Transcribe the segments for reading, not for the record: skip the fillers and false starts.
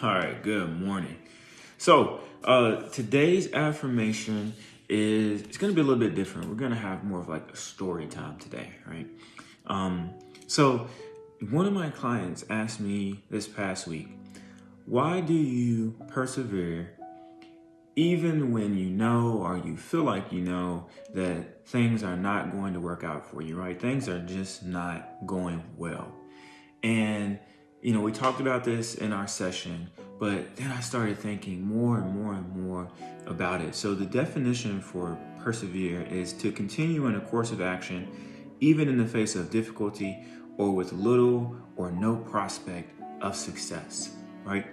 All right, good morning. So, today's affirmation is it's going to be a little bit different. We're going to have more of like a story time today, right? So one of my clients asked me this past week, why do you persevere even when you know or you feel like you know that things are not going to work out for you, right? Things are just not going well. And, we talked about this in our session, but then I started thinking more and more and more about it. So the definition for persevere is to continue in a course of action, even in the face of difficulty or with little or no prospect of success, right?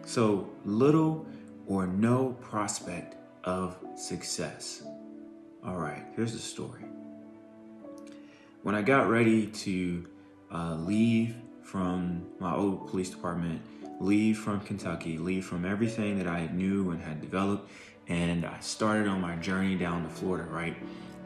So little or no prospect of success. All right, here's the story. When I got ready to leave from my old police department, leave from Kentucky, leave from everything that I knew and had developed, and I started on my journey down to Florida, right?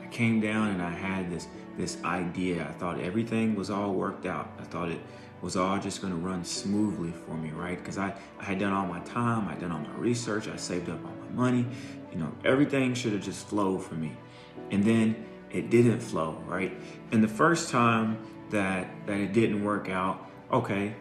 I came down and I had this idea. I thought everything was all worked out. I thought it was all just going to run smoothly for me, right? Because I had done all my time, I'd done all my research, I saved up all my money, everything should have just flowed for me. And then it didn't flow, right? And the first time that it didn't work out, okay,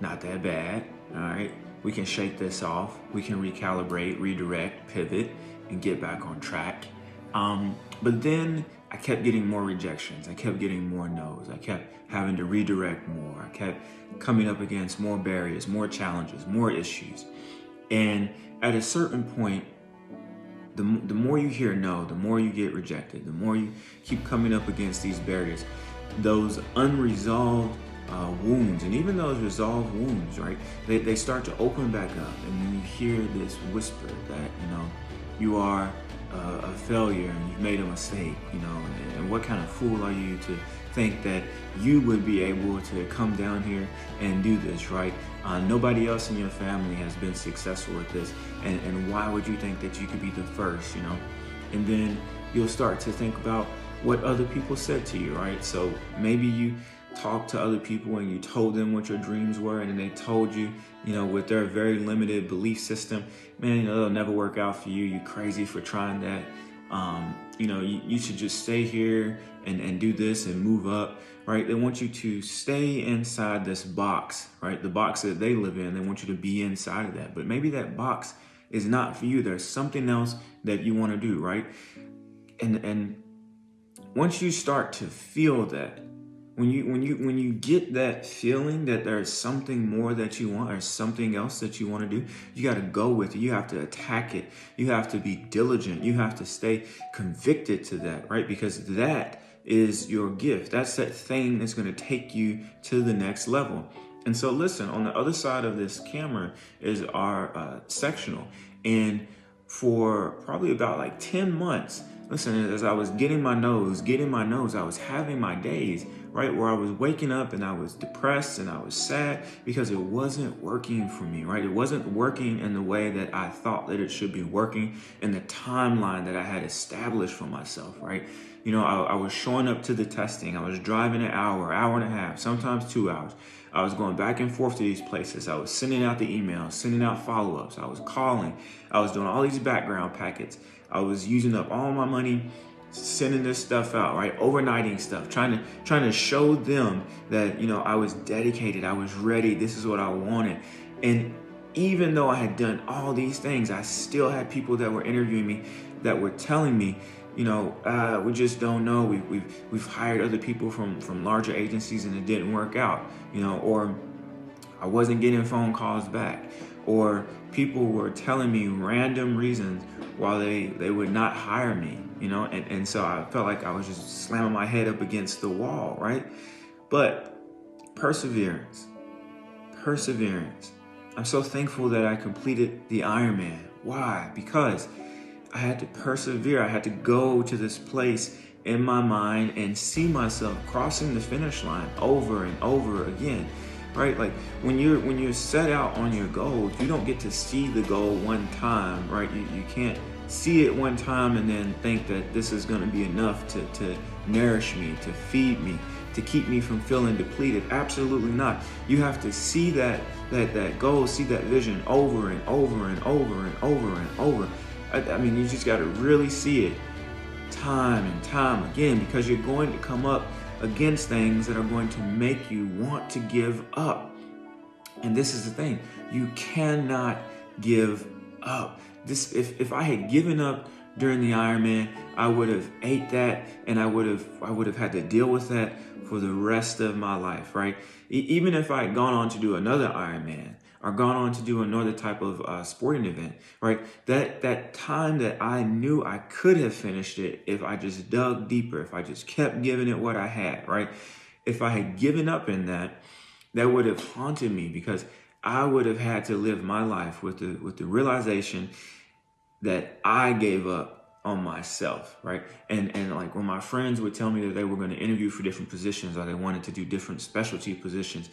not that bad, all right? We can shake this off. We can recalibrate, redirect, pivot, and get back on track. But then I kept getting more rejections. I kept getting more no's. I kept having to redirect more. I kept coming up against more barriers, more challenges, more issues. And at a certain point, the more you hear no, the more you get rejected, the more you keep coming up against these barriers, those unresolved wounds, and even those resolved wounds, right? They start to open back up, and then you hear this whisper that, you are a failure and you've made a mistake, and what kind of fool are you to think that you would be able to come down here and do this, right? Nobody else in your family has been successful with this, and why would you think that you could be the first, And then you'll start to think about what other people said to you, right? So maybe you talked to other people and you told them what your dreams were, and then they told you, with their very limited belief system, man, it'll never work out for you. You crazy for trying that. You should just stay here and do this and move up, right? They want you to stay inside this box, right? The box that they live in. They want you to be inside of that. But maybe that box is not for you. There's something else that you want to do, right? And once you start to feel that, when you get that feeling that there's something more that you want or something else that you want to do, you got to go with it. You have to attack it. You have to be diligent. You have to stay convicted to that, right? Because that is your gift. That's that thing that's going to take you to the next level. And so listen, on the other side of this camera is our sectional. And for probably about like 10 months, listen, as I was getting my nose, I was having my days, right, where I was waking up and I was depressed and I was sad because it wasn't working for me, right? It wasn't working in the way that I thought that it should be working in the timeline that I had established for myself, right? I was showing up to the testing. I was driving an hour and a half, sometimes 2 hours. I was going back and forth to these places. I was sending out the emails, sending out follow-ups. I was calling. I was doing all these background packets. I was using up all my money, sending this stuff out, right? Overnighting stuff, trying to show them that, I was dedicated. I was ready. This is what I wanted. And even though I had done all these things, I still had people that were interviewing me that were telling me, we just don't know. We've hired other people from larger agencies and it didn't work out, or I wasn't getting phone calls back, or people were telling me random reasons why they would not hire me, and so I felt like I was just slamming my head up against the wall, right? But perseverance. I'm so thankful that I completed the Ironman. Why? Because I had to persevere. I had to go to this place in my mind and see myself crossing the finish line over and over again, right? Like when you're set out on your goals, you don't get to see the goal one time, right? You can't see it one time and then think that this is going to be enough to nourish me, to feed me, to to keep me from feeling depleted. Absolutely not. You have to see that goal, see that vision over and over and over and over and over. I mean, you just got to really see it time and time again, because you're going to come up against things that are going to make you want to give up. And this is the thing, you cannot give up. If I had given up during the Ironman, I would have ate that, and I would have had to deal with that for the rest of my life, right? Even if I had gone on to do another Ironman or gone on to do another type of sporting event, right? That time that I knew I could have finished it if I just dug deeper, if I just kept giving it what I had, right? If I had given up in that would have haunted me, because I would have had to live my life with the realization that I gave up on myself, right? And like when my friends would tell me that they were going to interview for different positions, or they wanted to do different specialty positions,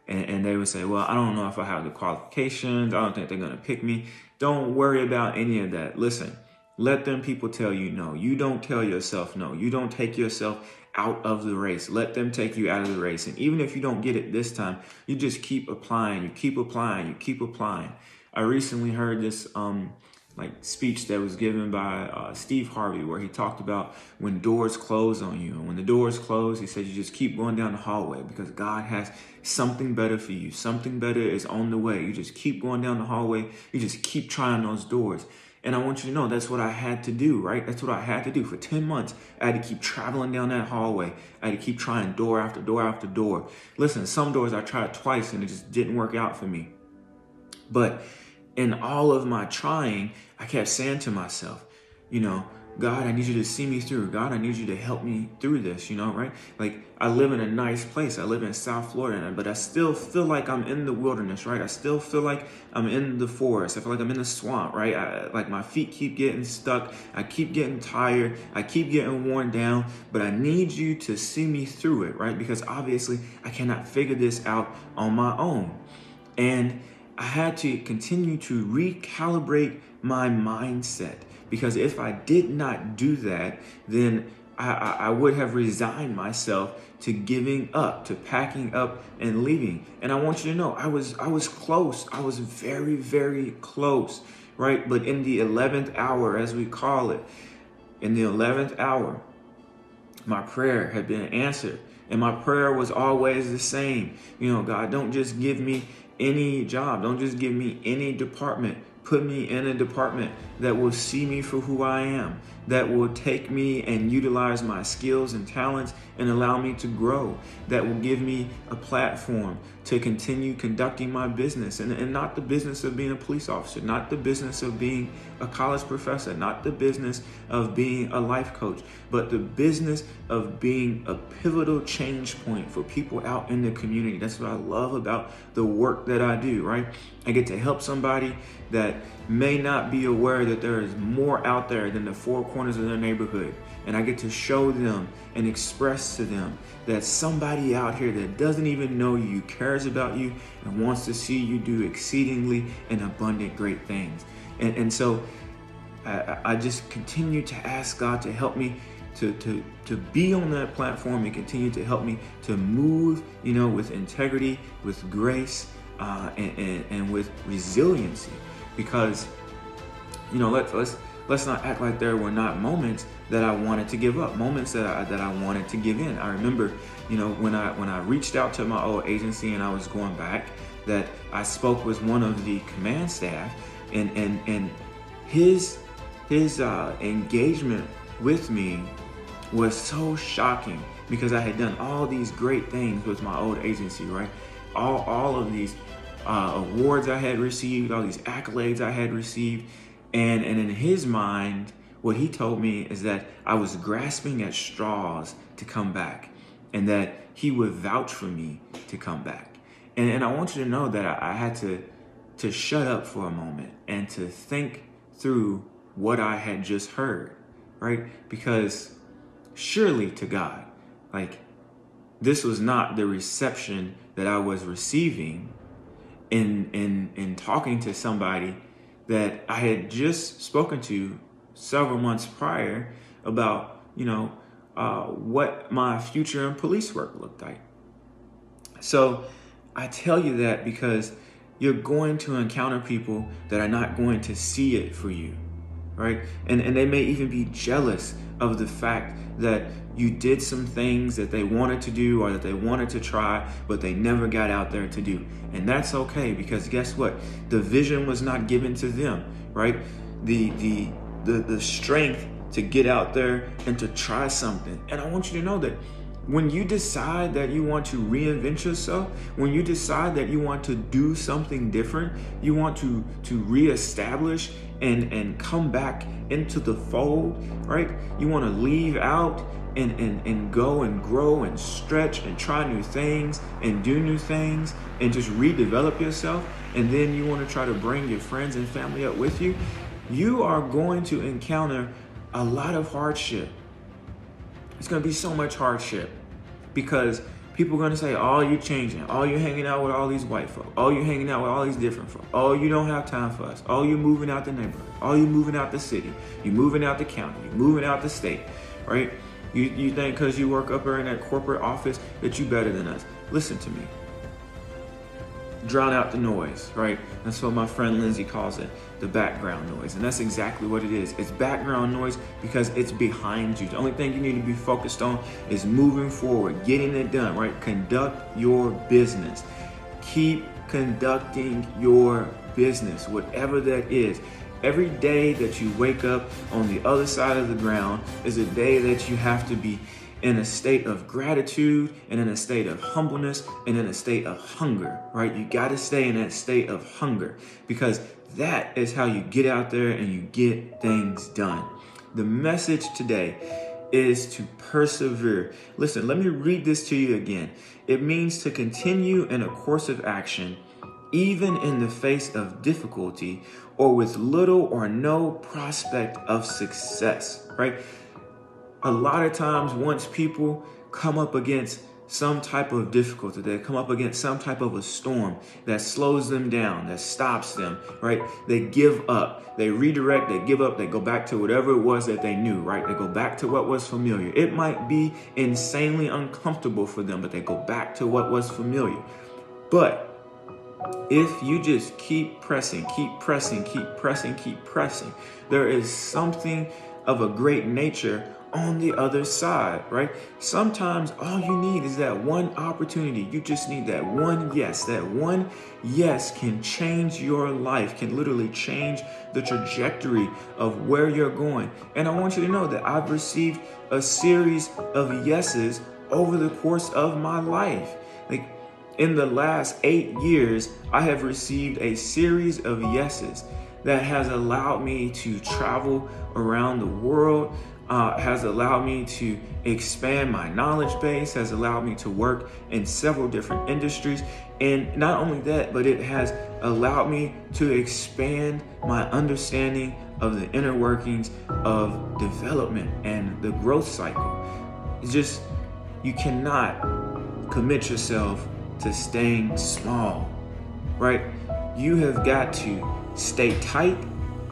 and they would say, well, I don't know if I have the qualifications, I don't think they're going to pick me. Don't worry about any of that. Listen, let them people tell you no. You don't tell yourself no. You don't take yourself out of the race. Let them take you out of the race. And even if you don't get it this time, you just keep applying, you keep applying, you keep applying. I recently heard this speech that was given by Steve Harvey, where he talked about when doors close on you. And when the doors close, he said, you just keep going down the hallway, because God has something better for you. Something better is on the way. You just keep going down the hallway. You just keep trying those doors. And I want you to know that's what I had to do, right? That's what I had to do for 10 months. I had to keep traveling down that hallway. I had to keep trying door after door after door. Listen, some doors I tried twice and it just didn't work out for me. But in all of my trying, I kept saying to myself, God, I need you to see me through. God, I need you to help me through this, right? Like, I live in a nice place. I live in South Florida, but I still feel like I'm in the wilderness, right? I still feel like I'm in the forest. I feel like I'm in the swamp, right? Like my feet keep getting stuck. I keep getting tired. I keep getting worn down, but I need you to see me through it, right? Because obviously I cannot figure this out on my own. And I had to continue to recalibrate my mindset, because if I did not do that, then I would have resigned myself to giving up, to packing up and leaving. And I want you to know, I was close. I was very, very close, right? But in the 11th hour, as we call it, in the 11th hour, my prayer had been answered. And my prayer was always the same. God, don't just give me any job. Don't just give me any department. Put me in a department that will see me for who I am, that will take me and utilize my skills and talents and allow me to grow, that will give me a platform to continue conducting my business, and not the business of being a police officer, not the business of being a college professor, not the business of being a life coach, but the business of being a pivotal change point for people out in the community. That's what I love about the work that I do, right? I get to help somebody that may not be aware that there is more out there than the four corners of their neighborhood. And I get to show them and express to them that somebody out here that doesn't even know you cares about you and wants to see you do exceedingly and abundant great things. And so I just continue to ask God to help me to be on that platform, and continue to help me to move, with integrity, with grace, and with resiliency. Because, let's not act like there were not moments that I wanted to give up, moments that I wanted to give in. I remember, when I reached out to my old agency and I was going back, that I spoke with one of the command staff, and his engagement with me was so shocking, because I had done all these great things with my old agency, right? All of these awards I had received, all these accolades I had received. And in his mind, what he told me is that I was grasping at straws to come back, and that he would vouch for me to come back. And I want you to know that I had to shut up for a moment and to think through what I had just heard, right? Because surely to God, this was not the reception that I was receiving in talking to somebody that I had just spoken to several months prior about, what my future in police work looked like. So I tell you that because you're going to encounter people that are not going to see it for you, right? And they may even be jealous of the fact that you did some things that they wanted to do or that they wanted to try, but they never got out there to do. And that's okay, because guess what? The vision was not given to them, right? The strength to get out there and to try something. And I want you to know that when you decide that you want to reinvent yourself, when you decide that you want to do something different, you want to reestablish and come back into the fold, right? You want to leave out and go and grow and stretch and try new things and do new things and just redevelop yourself. And then you want to try to bring your friends and family up with you. You are going to encounter a lot of hardship. It's going to be so much hardship because people are going to say, oh, you're changing. Oh, you're hanging out with all these white folk. Oh, you're hanging out with all these different folk. Oh, you don't have time for us. Oh, you're moving out the neighborhood. Oh, you're moving out the city. You're moving out the county. You're moving out the state, right? You think because you work up there in that corporate office that you're better than us. Listen to me. Drown out the noise, right? That's what my friend Lindsay calls it, the background noise. And that's exactly what it is. It's background noise because it's behind you. The only thing you need to be focused on is moving forward, getting it done, right? Conduct your business. Keep conducting your business, whatever that is. Every day that you wake up on the other side of the ground is a day that you have to be in a state of gratitude and in a state of humbleness and in a state of hunger, right? You got to stay in that state of hunger because that is how you get out there and you get things done. The message today is to persevere. Listen, let me read this to you again. It means to continue in a course of action, even in the face of difficulty or with little or no prospect of success, right? A lot of times once people come up against some type of difficulty, they come up against some type of a storm that slows them down, that stops them, right? They give up, they redirect, they give up, they go back to whatever it was that they knew, right? They go back to what was familiar. It might be insanely uncomfortable for them, but they go back to what was familiar. But if you just keep pressing, there is something of a great nature on the other side, right? Sometimes all you need is that one opportunity. You just need that one yes. That one yes can change your life, can literally change the trajectory of where you're going. And I want you to know that I've received a series of yeses over the course of my life. Like in the last 8 years, I have received a series of yeses that has allowed me to travel around the world, has allowed me to expand my knowledge base, has allowed me to work in several different industries. And not only that, but it has allowed me to expand my understanding of the inner workings of development and the growth cycle. It's just, you cannot commit yourself to staying small, right? You have got to stay tight.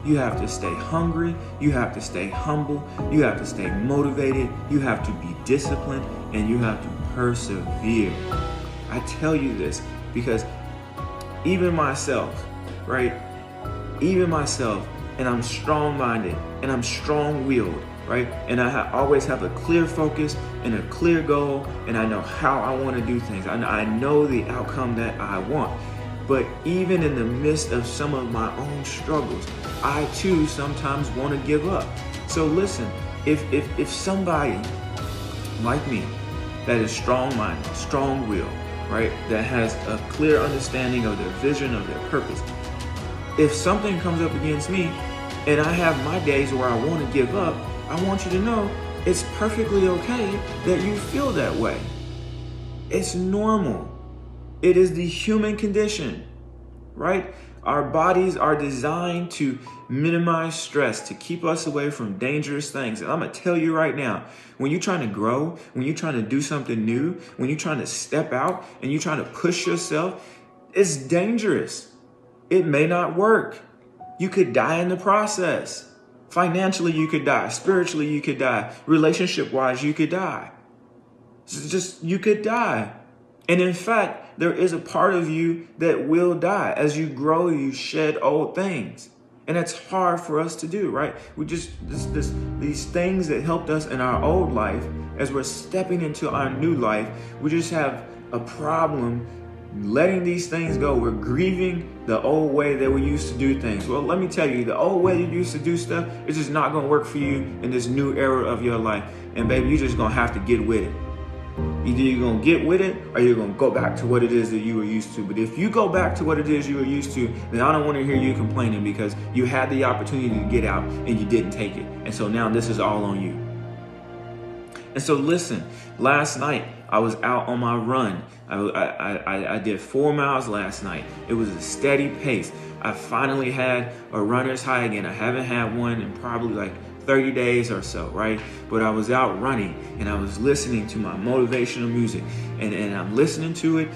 You have to stay hungry. You have to stay humble. You have to stay motivated. You have to be disciplined, and you have to persevere. I tell you this because even myself, right? Even myself, and I'm strong-minded and I'm strong-willed, right? And I always have a clear focus and a clear goal, and I know how I want to do things. I know the outcome that I want. But even in the midst of some of my own struggles, I too sometimes want to give up. So listen, if somebody like me that is strong-minded, strong-willed, right, that has a clear understanding of their vision, of their purpose, if something comes up against me and I have my days where I want to give up, I want you to know it's perfectly okay that you feel that way. It's normal. It is the human condition, right? Our bodies are designed to minimize stress, to keep us away from dangerous things. And I'm going to tell you right now, when you're trying to grow, when you're trying to do something new, when you're trying to step out and you're trying to push yourself, it's dangerous. It may not work. You could die in the process. Financially, you could die. Spiritually, you could die. Relationship-wise, you could die. You could die. And in fact, there is a part of you that will die. As you grow, you shed old things. And it's hard for us to do, right? We just, these things that helped us in our old life, as we're stepping into our new life, we just have a problem letting these things go. We're grieving the old way that we used to do things. Well, let me tell you, the old way you used to do stuff is just not going to work for you in this new era of your life. And baby, you're just going to have to get with it. Either you're going to get with it or you're going to go back to what it is that you were used to. But if you go back to what it is you were used to, then I don't want to hear you complaining, because you had the opportunity to get out and you didn't take it. And so now this is all on you. And so listen, last night I was out on my run. I did 4 miles last night. It was a steady pace. I finally had a runner's high again. I haven't had one in probably like 30 days or so, right? But I was out running and I was listening to my motivational music, and I'm listening to it,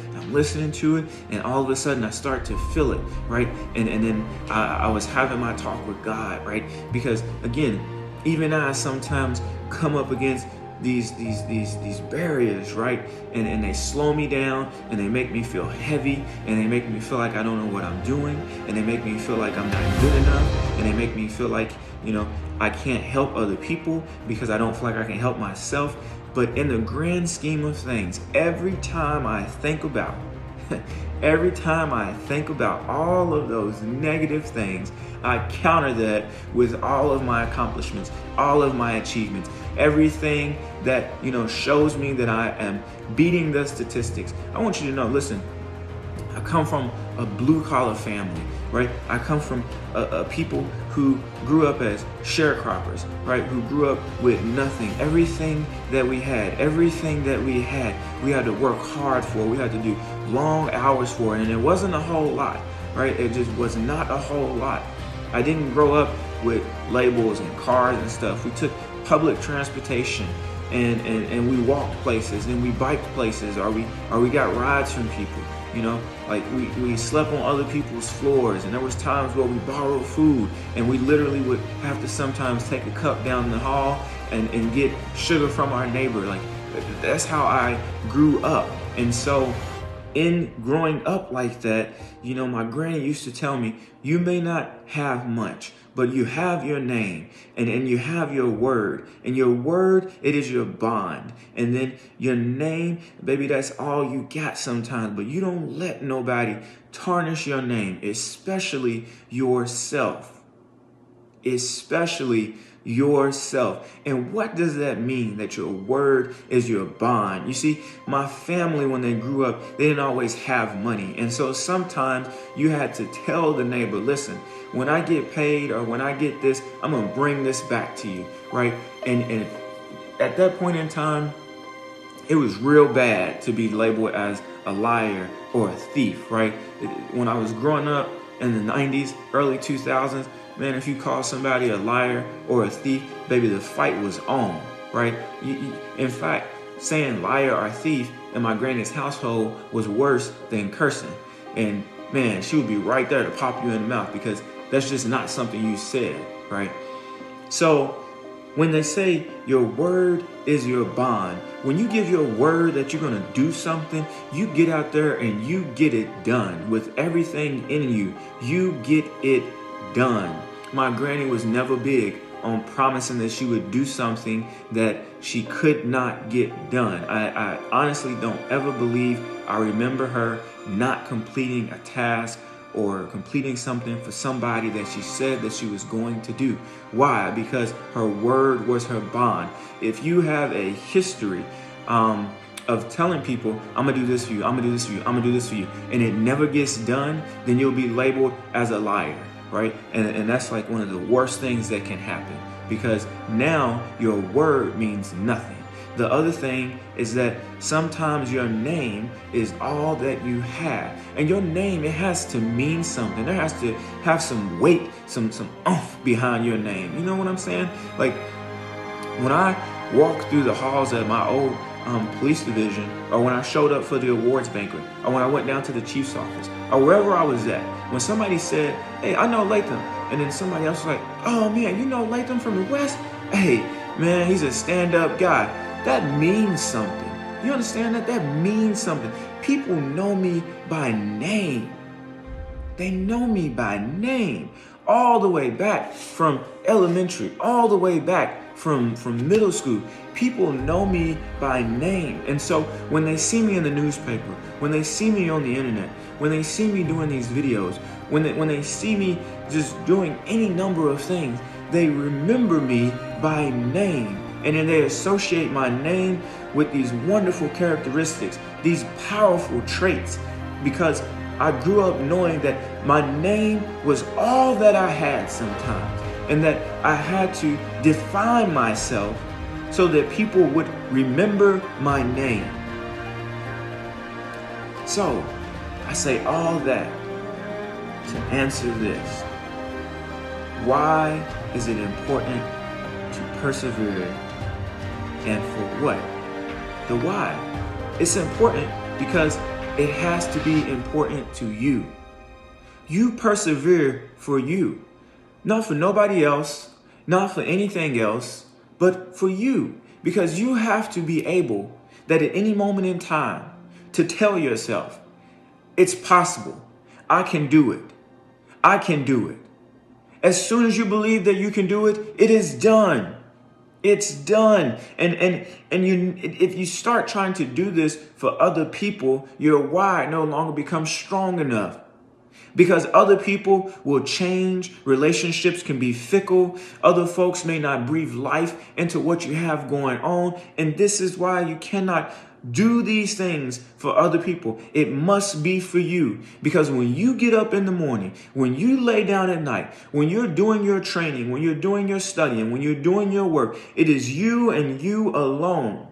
and all of a sudden I start to feel it, right? And then I was having my talk with God, right? Because again, even I sometimes come up against these barriers, right? And they slow me down, and they make me feel heavy, and they make me feel like I don't know what I'm doing, and they make me feel like I'm not good enough, and they make me feel like, I can't help other people because I don't feel like I can help myself. But in the grand scheme of things, every time I think about all of those negative things, I counter that with all of my accomplishments, all of my achievements, everything that, shows me that I am beating the statistics. I want you to know, listen, I come from a blue collar family, right? I come from a people who grew up as sharecroppers, right? Who grew up with nothing. Everything that we had, we had to work hard for. We had to do long hours for it. And it wasn't a whole lot, right? It just was not a whole lot. I didn't grow up with labels and cars and stuff. We took public transportation, and we walked places, and we biked places, or we got rides from people. Like we slept on other people's floors, and there was times where we borrowed food, and we literally would have to sometimes take a cup down the hall and get sugar from our neighbor. Like, that's how I grew up. And so in growing up like that, my granny used to tell me, you may not have much, but you have your name, and you have your word, and your word, it is your bond. And then your name, baby, that's all you got sometimes, but you don't let nobody tarnish your name, especially yourself. And what does that mean, that your word is your bond? You see, my family, when they grew up, they didn't always have money. And so sometimes you had to tell the neighbor, listen, when I get paid or when I get this, I'm going to bring this back to you, right? And at that point in time, it was real bad to be labeled as a liar or a thief, right? When I was growing up in the 90s, early 2000s, man, if you call somebody a liar or a thief, baby, the fight was on, right? In fact, saying liar or thief in my granny's household was worse than cursing. And man, she would be right there to pop you in the mouth, because that's just not something you said, right? So when they say your word is your bond, when you give your word that you're going to do something, you get out there and you get it done. With everything in you, you get it done. My granny was never big on promising that she would do something that she could not get done. I honestly don't ever believe I remember her not completing a task or completing something for somebody that she said that she was going to do. Why? Because her word was her bond. If you have a history of telling people, I'm gonna do this for you, I'm gonna do this for you, I'm gonna do this for you, and it never gets done, then you'll be labeled as a liar, right? And that's like one of the worst things that can happen, because now your word means nothing. The other thing is that sometimes your name is all that you have. And your name, it has to mean something. There has to have some weight, some umph behind your name. You know what I'm saying? Like, when I walked through the halls at my old police division, or when I showed up for the awards banquet, or when I went down to the chief's office, or wherever I was at, when somebody said, hey, I know Latham, And then somebody else was like, oh man, you know Latham from the West? Hey, man, he's a stand-up guy. That means something. You understand that? That means something. People know me by name. They know me by name. All the way back from elementary, all the way back from middle school. People know me by name. And so when they see me in the newspaper, when they see me on the internet, when they see me doing these videos, when they see me just doing any number of things, they remember me by name. And then they associate my name with these wonderful characteristics, these powerful traits, because I grew up knowing that my name was all that I had sometimes, and that I had to define myself so that people would remember my name. So I say all that to answer this. Why is it important to persevere, and for what? The why. It's important because it has to be important to you. You persevere for you. Not for nobody else, not for anything else, but for you. Because you have to be able that at any moment in time to tell yourself, it's possible. I can do it. I can do it. As soon as you believe that you can do it, it is done. It's done. And if you start trying to do this for other people, your why no longer becomes strong enough. Because other people will change, relationships can be fickle, other folks may not breathe life into what you have going on, and this is why you cannot do these things for other people. It must be for you. Because when you get up in the morning, when you lay down at night, when you're doing your training, when you're doing your studying, when you're doing your work, it is you and you alone.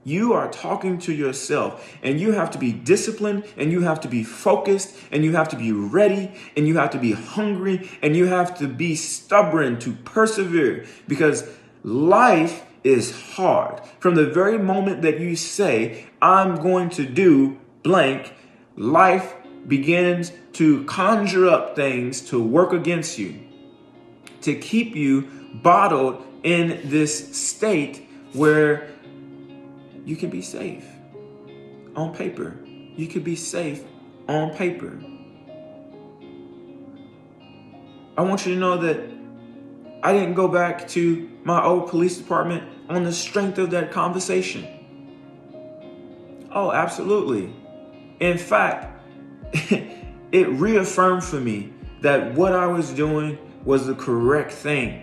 You are talking to yourself, and you have to be disciplined, and you have to be focused, and you have to be ready, and you have to be hungry, and you have to be stubborn to persevere, because life is hard. From the very moment that you say, I'm going to do blank, life begins to conjure up things to work against you, to keep you bottled in this state where you can be safe on paper. You can be safe on paper. I want you to know that I didn't go back to my old police department on the strength of that conversation. Oh, absolutely. In fact, it reaffirmed for me that what I was doing was the correct thing.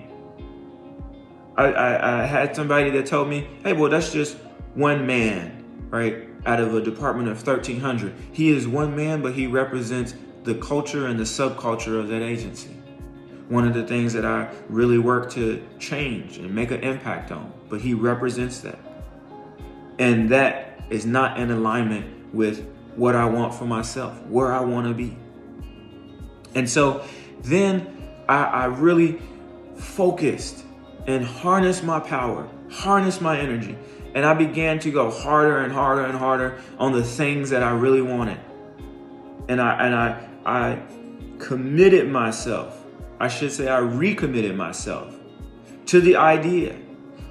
I had somebody that told me, hey, well, that's just one man, right? Out of a department of 1,300. He is one man, but he represents the culture and the subculture of that agency. One of the things that I really work to change and make an impact on, but he represents that. And that is not in alignment with what I want for myself, where I want to be. And so then I really focused and harnessed my power, harnessed my energy. And I began to go harder and harder and harder on the things that I really wanted. And I committed myself. I should say I recommitted myself to the idea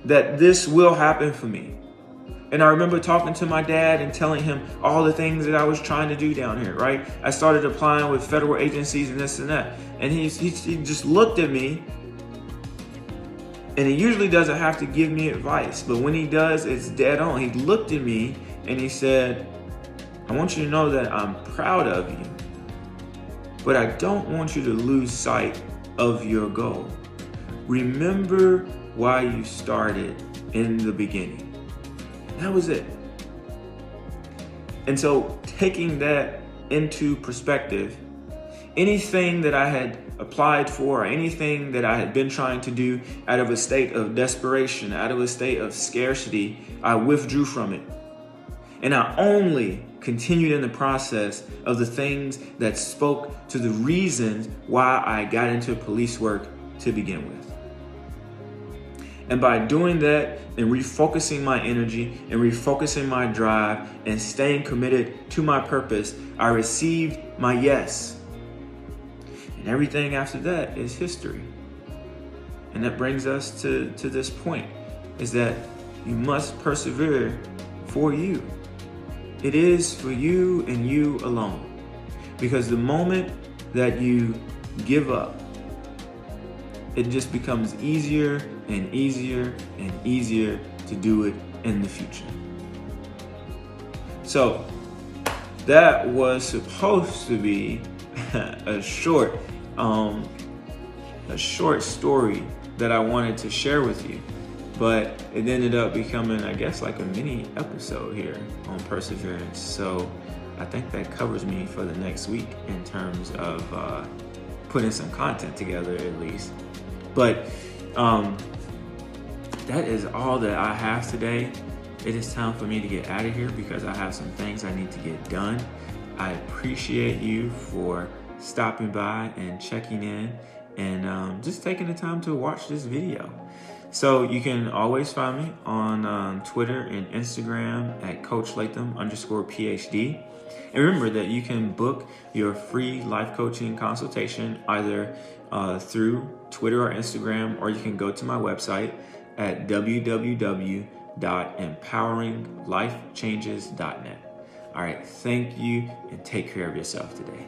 that this will happen for me. And I remember talking to my dad and telling him all the things that I was trying to do down here, right? I started applying with federal agencies and this and that. And he just looked at me. And he usually doesn't have to give me advice, but when he does, it's dead on. He looked at me and he said, I want you to know that I'm proud of you, but I don't want you to lose sight of your goal. Remember why you started in the beginning. That was it. And so taking that into perspective, anything that I had applied for, or anything that I had been trying to do out of a state of desperation, out of a state of scarcity, I withdrew from it. And I only continued in the process of the things that spoke to the reasons why I got into police work to begin with. And by doing that and refocusing my energy and refocusing my drive and staying committed to my purpose, I received my yes. And everything after that is history. And that brings us to this point, is that you must persevere for you. It is for you and you alone. Because the moment that you give up, it just becomes easier and easier and easier to do it in the future. So that was supposed to be a short story that I wanted to share with you, but it ended up becoming, I guess, like a mini episode here on perseverance. So I think that covers me for the next week in terms of putting some content together at least. But that is all that I have today. It is time for me to get out of here because I have some things I need to get done. I appreciate you for stopping by and checking in and just taking the time to watch this video. So you can always find me on Twitter and Instagram at CoachLatham_PhD. And remember that you can book your free life coaching consultation either through Twitter or Instagram, or you can go to my website at www.empoweringLifechanges.net. All right, thank you and take care of yourself today.